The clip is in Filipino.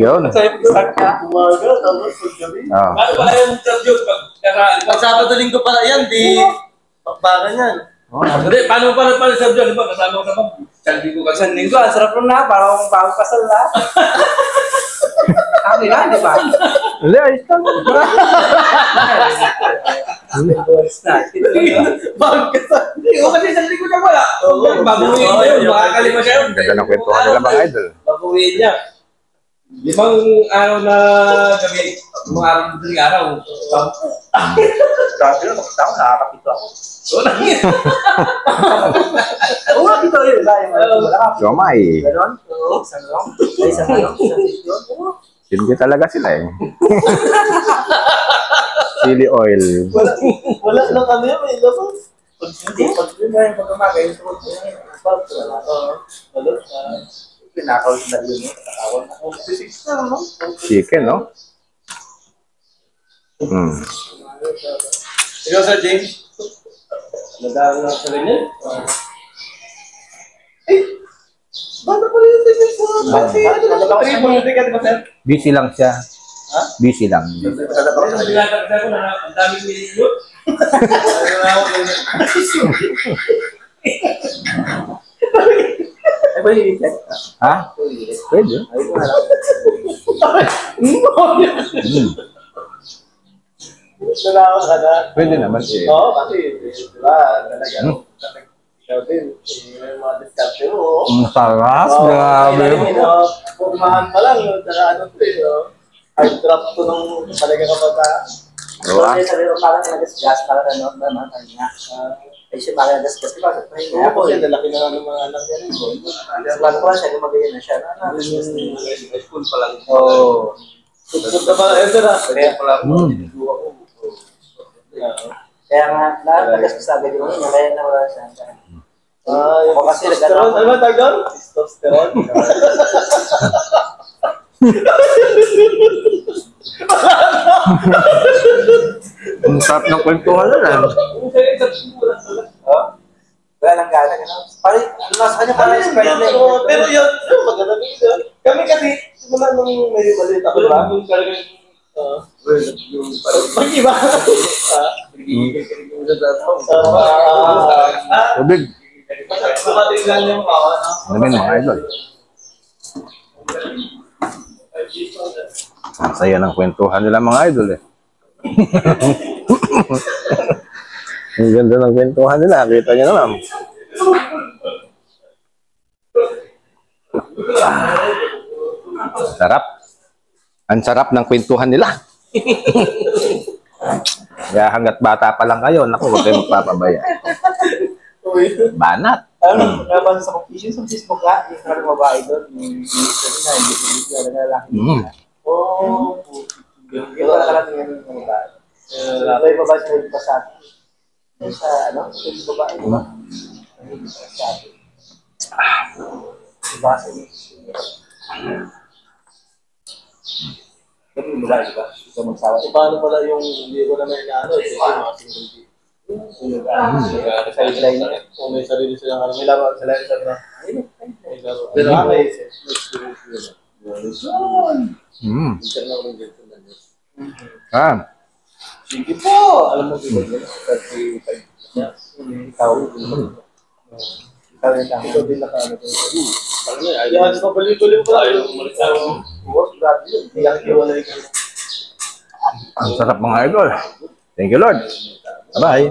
Yun. Umaga, tapos paggabi. Ano ba yung interview? Pag Sabado Linggo pala yan, di bakbakan yan. Hindi, paano pala sa interview? Ba, kasama ko sa bang? Isang linggo, ang sarap nun na, parang bagong kasal na. Kami na, di ba? Hindi, ayos lang. Bagong kasal. Hindi, o kasi isang linggo na wala. Babuhin mo yun, makakalima siya yun. Ganda ng kwentuhan nila mga idol. Babuhin niya. 5 araw na gabi, mga araw. Sabi na, makita ko, nakakapito ako. So, nangin. Oo, ito yun. Siomay. Ganon? Oo, isang lang. Ay, isang lang. Isang sisyon. Hindi talaga sila eh. Chili oil. Wala lang ano yun, may labas. Hindi, pag yun pag umaga, yung tukod ko yun. Wala. Pinakaw na yun. Katawan ako. Physics na, no? Chicken, no? Ikaw, Sir James? Nagdaan na sa ganyan? Bata pa rin yung physics mo. Busy lang siya. Busy lang. Ang daming minilot. Ay, ba yung check? Ha? Pwede. Ay, ko na lang. Nalawa ka na. Pwede naman eh. Oo, kasi, diba, talaga, ikaw din, yung mga discussion mo. Ang sarap. Oo, Grabe. kaya rin, formahan pa lang, tsaka ano to eh, hard drop to nung talaga kapata. So, ay, sabi ko, parang nagasgas, parang ano, naman, kanya. Ay, siya parang nagasgas, di ba? Sa train Oo, na ako, kasi lalaki na ng mga anak yan. Sa bago pa siya, gumagayin na siya. School pa lang. Oo. Tutut na pala, ito na. Kaya pala. Kaya nga, lahat nagasgas sabi ko, kaya na wala siya. Yung Ako kasi testosterone, ano ba tawag doon? Testosterone. Ang sarap ng kwentuhan na lang. Wala nang gana, gano'n. Parang, ano nasa kanya, parang sprite na Oo, pero yun, maganda yun. Kami kasi, simula nung may balit ako, diba? Mag-iba. Tubig. Matinggan yung kawan. Namin mga idol. Ang saya ng kwentuhan nila mga idol eh. Ang ganda ng kwentuhan nila. Kita nyo naman. Sarap. Ang sarap ng kwentuhan nila. Kaya hanggat bata pa lang kayo, naku, huwag kayo magpapabaya. Banat. Ano, naman sa competition sa Facebook ka, yung parang babae doon, yung hindi na lalaki. Oo. Yung nakarating yan yung babae. May babae sa pa sa atin. Sa ano, yung babae, di ba? Sa atin. Diba sa yung babae, di ba? Ito magsawa. Paano pala yung hindi ko na may inaano, ito yung mga single sideline niya. kung may sarili silang ano, may laro sila isa na. May laro. Pero may experience yun. Internal ng dito na yun. Ah. Sige po! Alam mo dito yun? 35 niya. Ikaw. Ikaw yung tama. Ikaw din nakaano ko. Yan, sa bali-bali ko lang. Ayaw umalit ako. Work, grabe yun. Iyak iwalay ka. Ang sarap mga idol. Thank you Lord. Bye-bye.